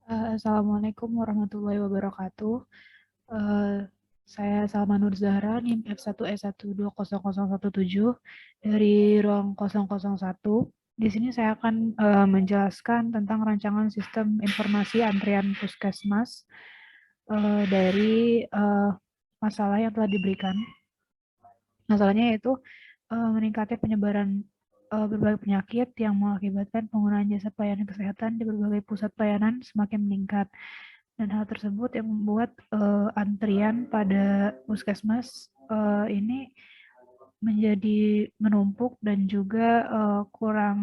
Assalamualaikum warahmatullahi wabarakatuh. Eh, saya Salma Nur Zahra, NIM F1E1200017 dari ruang 001. Di sini saya akan menjelaskan tentang rancangan sistem informasi antrian puskesmas dari masalah yang telah diberikan. Masalahnya yaitu meningkatnya penyebaran berbagai penyakit yang mengakibatkan penggunaan jasa pelayanan kesehatan di berbagai pusat pelayanan semakin meningkat. Dan hal tersebut yang membuat antrian pada puskesmas ini menjadi menumpuk dan juga kurang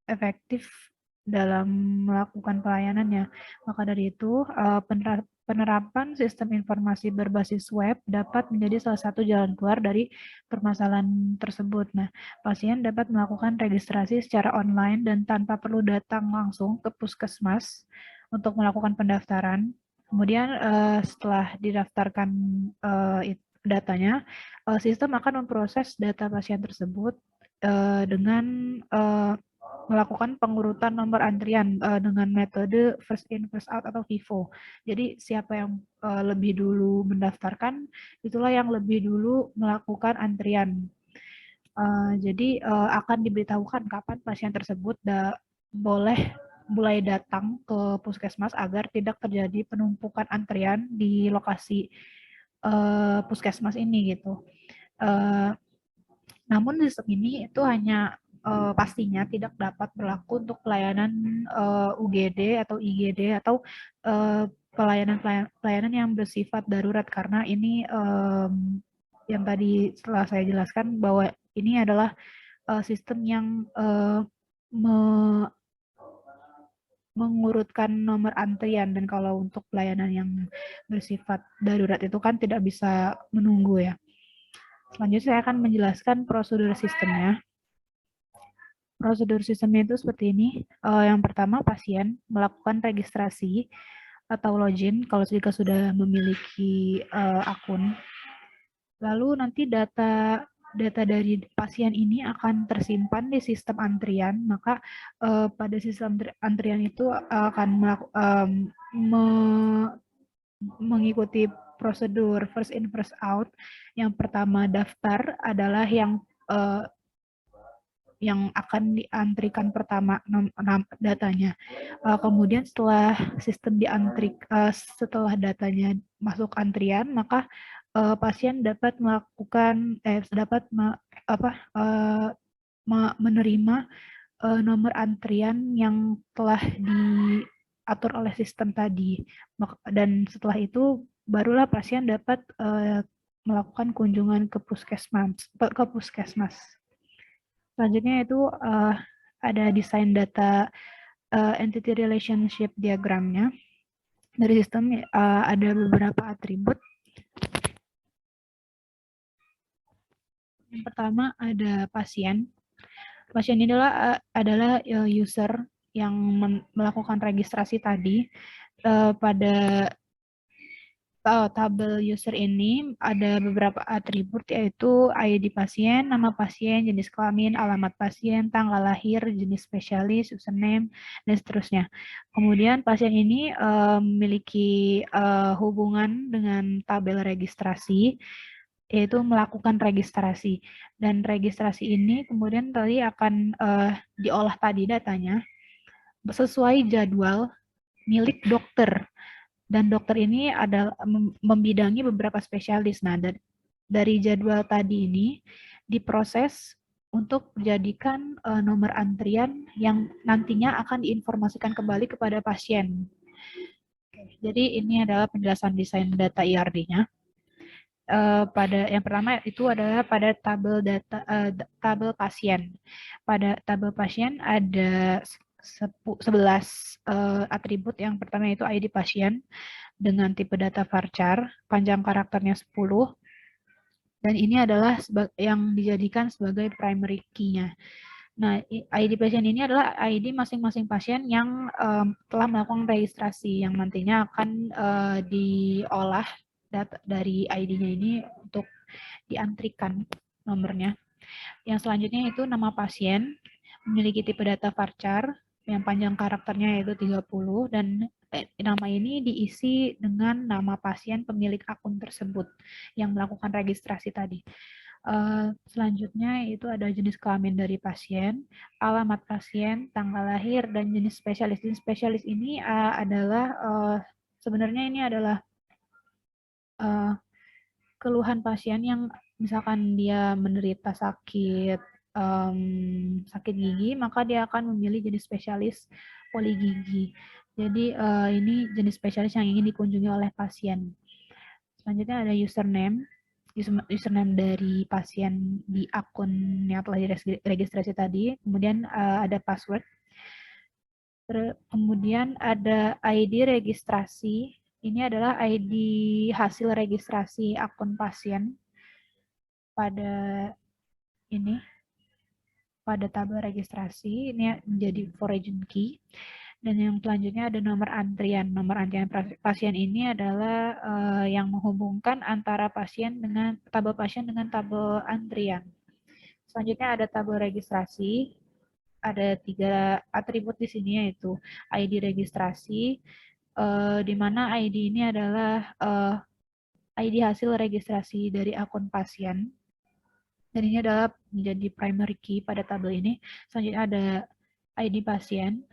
efektif dalam melakukan pelayanannya. Maka dari itu, penerapan sistem informasi berbasis web dapat menjadi salah satu jalan keluar dari permasalahan tersebut. Nah, pasien dapat melakukan registrasi secara online dan tanpa perlu datang langsung ke puskesmas untuk melakukan pendaftaran. Kemudian setelah didaftarkan datanya, sistem akan memproses data pasien tersebut dengan melakukan pengurutan nomor antrian dengan metode first in first out atau FIFO. Jadi siapa yang lebih dulu mendaftarkan, itulah yang lebih dulu melakukan antrian. Jadi akan diberitahukan kapan pasien tersebut boleh mulai datang ke puskesmas agar tidak terjadi penumpukan antrian di lokasi puskesmas ini gitu. Namun sistem ini itu hanya pastinya tidak dapat berlaku untuk pelayanan UGD atau IGD atau pelayanan yang bersifat darurat, karena ini yang tadi setelah saya jelaskan bahwa ini adalah sistem yang mengurutkan nomor antrian, dan kalau untuk pelayanan yang bersifat darurat itu kan tidak bisa menunggu ya. Selanjutnya saya akan menjelaskan prosedur sistemnya. Prosedur sistemnya itu seperti ini. Yang pertama, pasien melakukan registrasi atau login kalau jika sudah memiliki akun. Lalu nanti data dari pasien ini akan tersimpan di sistem antrian. Maka pada sistem antrian itu akan mengikuti prosedur first in first out. Yang pertama daftar adalah yang akan diantrikan pertama datanya. Kemudian setelah sistem setelah datanya masuk antrian, maka pasien dapat melakukan menerima nomor antrian yang telah diatur oleh sistem tadi. Dan setelah itu barulah pasien dapat melakukan kunjungan ke puskesmas. Selanjutnya itu ada desain data entity relationship diagramnya. Dari sistem ada beberapa atribut. Yang pertama ada pasien. Pasien ini adalah user yang melakukan registrasi tadi. Pada tabel user ini ada beberapa atribut, yaitu ID pasien, nama pasien, jenis kelamin, alamat pasien, tanggal lahir, jenis spesialis, username, dan seterusnya. Kemudian pasien ini memiliki hubungan dengan tabel registrasi, yaitu melakukan registrasi. Dan registrasi ini kemudian tadi akan diolah tadi datanya sesuai jadwal milik dokter. Dan dokter ini adalah membidangi beberapa spesialis. Nah, dari jadwal tadi ini diproses untuk dijadikan nomor antrian yang nantinya akan diinformasikan kembali kepada pasien. Oke, jadi ini adalah penjelasan desain data IRD-nya. Pada yang pertama itu adalah pada tabel pasien. Pada tabel pasien ada 11 atribut. Yang pertama itu ID pasien dengan tipe data varchar, panjang karakternya 10, dan ini adalah yang dijadikan sebagai primary key-nya. Nah, ID pasien ini adalah ID masing-masing pasien yang telah melakukan registrasi, yang nantinya akan diolah data dari ID-nya ini untuk diantrikan nomornya. Yang selanjutnya itu nama pasien, memiliki tipe data varchar, yang panjang karakternya yaitu 30, dan nama ini diisi dengan nama pasien pemilik akun tersebut yang melakukan registrasi tadi. Selanjutnya itu ada jenis kelamin dari pasien, alamat pasien, tanggal lahir, dan jenis spesialis. Jenis spesialis ini adalah sebenarnya ini adalah keluhan pasien yang misalkan dia menderita sakit gigi, maka dia akan memilih jenis spesialis poligigi. Jadi ini jenis spesialis yang ingin dikunjungi oleh pasien. Selanjutnya ada username dari pasien di akun yang telah diregistrasi tadi. Kemudian ada password. Kemudian ada ID registrasi. Ini adalah ID hasil registrasi akun pasien pada tabel registrasi. Ini menjadi foreign key. Dan yang selanjutnya ada nomor antrian. Nomor antrian pasien ini adalah yang menghubungkan antara tabel pasien dengan tabel antrian. Selanjutnya ada tabel registrasi. Ada 3 atribut di sini, yaitu ID registrasi, di mana ID ini adalah ID hasil registrasi dari akun pasien. Dan ini adalah menjadi primary key pada tabel ini. Selanjutnya ada ID pasien.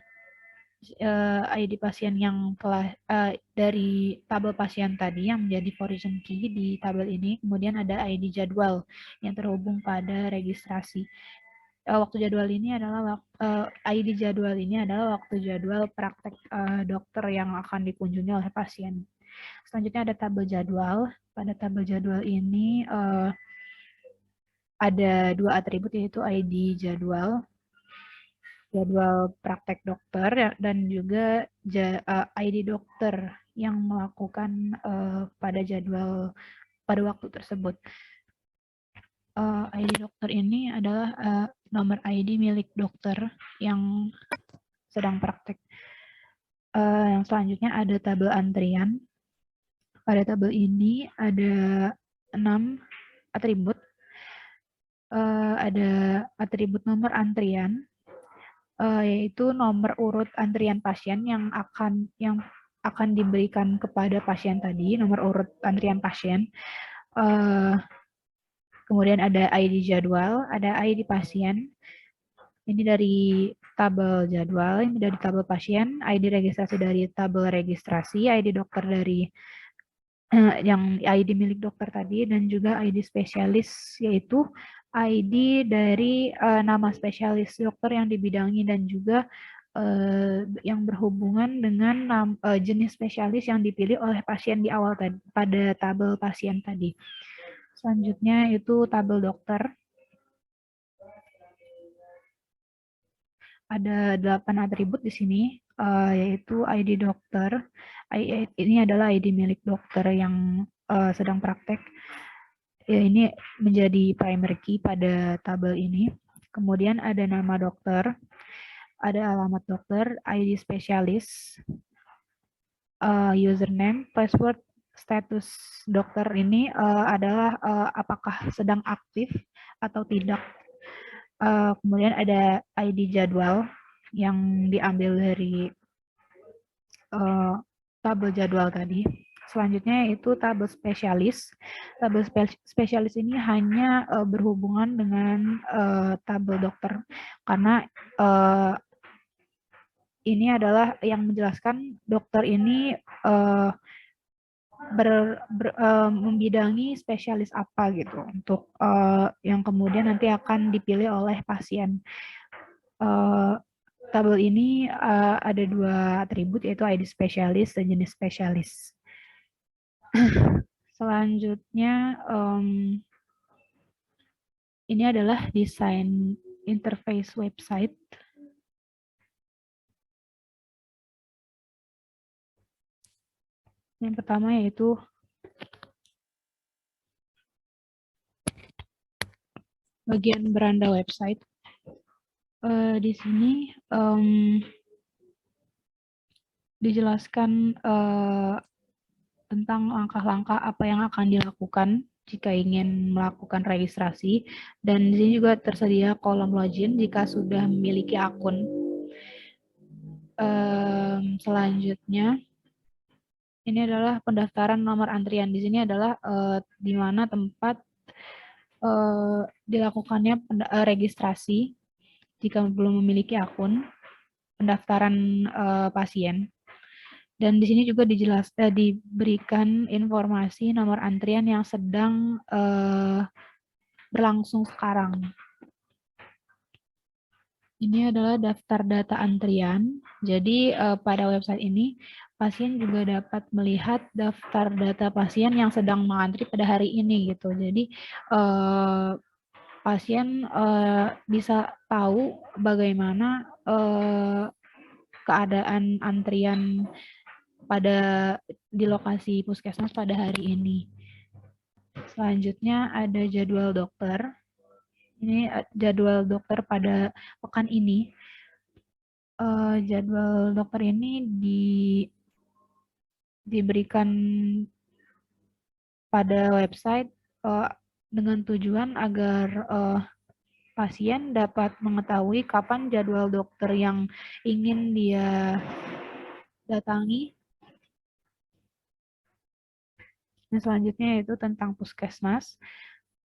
ID pasien yang telah dari tabel pasien tadi yang menjadi foreign key di tabel ini. Kemudian ada ID jadwal yang terhubung pada registrasi. Waktu jadwal ini adalah ID jadwal ini adalah waktu jadwal praktek dokter yang akan dikunjungi oleh pasien. Selanjutnya ada tabel jadwal. Pada tabel jadwal ini ada 2 atribut, yaitu ID jadwal praktek dokter, dan juga ID dokter yang melakukan pada waktu tersebut. ID dokter ini adalah nomor ID milik dokter yang sedang praktek. Yang selanjutnya ada tabel antrian. Pada tabel ini ada 6 atribut. Ada atribut nomor antrian, yaitu nomor urut antrian pasien yang akan diberikan kepada pasien tadi, nomor urut antrian pasien. Kemudian ada ID jadwal, ada ID pasien. Ini dari tabel jadwal, ini dari tabel pasien, ID registrasi dari tabel registrasi, ID dokter dari yang ID milik dokter tadi, dan juga ID spesialis, yaitu ID dari nama spesialis dokter yang dibidangi, dan juga yang berhubungan dengan jenis spesialis yang dipilih oleh pasien di awal tadi, pada tabel pasien tadi. Selanjutnya itu tabel dokter. Ada 8 atribut di sini, yaitu ID dokter. Ini adalah ID milik dokter yang sedang praktek. Ya, ini menjadi primary key pada tabel ini. Kemudian ada nama dokter, ada alamat dokter, ID spesialis, username, password, status dokter ini adalah apakah sedang aktif atau tidak. Kemudian ada ID jadwal yang diambil dari tabel jadwal tadi. Selanjutnya itu tabel spesialis. Tabel spesialis ini hanya berhubungan dengan tabel dokter, karena ini adalah yang menjelaskan dokter ini membidangi spesialis apa gitu, untuk yang kemudian nanti akan dipilih oleh pasien. Tabel ini ada 2 atribut, yaitu ID spesialis dan jenis spesialis. Selanjutnya ini adalah desain interface website. Yang pertama yaitu bagian beranda website. Di sini dijelaskan tentang langkah-langkah apa yang akan dilakukan jika ingin melakukan registrasi, dan di sini juga tersedia kolom login jika sudah memiliki akun. Selanjutnya, ini adalah pendaftaran nomor antrian. Di sini adalah di mana tempat dilakukannya registrasi jika belum memiliki akun, pendaftaran pasien. Dan di sini juga diberikan informasi nomor antrian yang sedang berlangsung sekarang. Ini adalah daftar data antrian. Jadi pada website ini pasien juga dapat melihat daftar data pasien yang sedang mengantri pada hari ini gitu. Jadi pasien bisa tahu bagaimana keadaan antrian di lokasi puskesmas pada hari ini. Selanjutnya ada jadwal dokter. Ini jadwal dokter pada pekan ini. Jadwal dokter ini diberikan pada website dengan tujuan agar pasien dapat mengetahui kapan jadwal dokter yang ingin dia datangi. Nah, selanjutnya yaitu tentang puskesmas.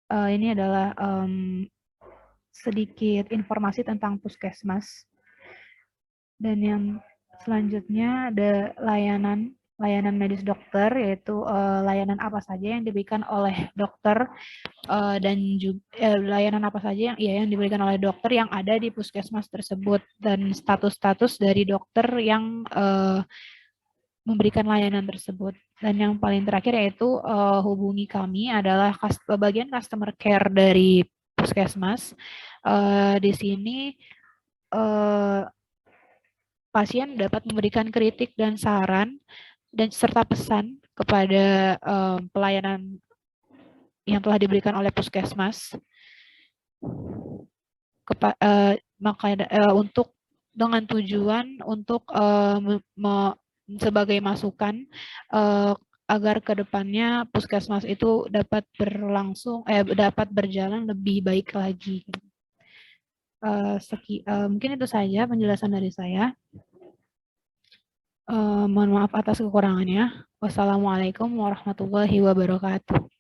Ini adalah sedikit informasi tentang puskesmas. Dan yang selanjutnya ada layanan medis dokter, yaitu layanan apa saja yang diberikan oleh dokter dan juga layanan apa saja yang diberikan oleh dokter yang ada di puskesmas tersebut, dan status-status dari dokter yang memberikan layanan tersebut. Dan yang paling terakhir yaitu hubungi kami, adalah bagian customer care dari puskesmas. Di sini pasien dapat memberikan kritik dan saran dan serta pesan kepada pelayanan yang telah diberikan oleh puskesmas, untuk dengan tujuan untuk sebagai masukan agar kedepannya puskesmas itu dapat berjalan lebih baik lagi. Mungkin itu saja penjelasan dari saya. Mohon maaf atas kekurangannya. Wassalamualaikum warahmatullahi wabarakatuh.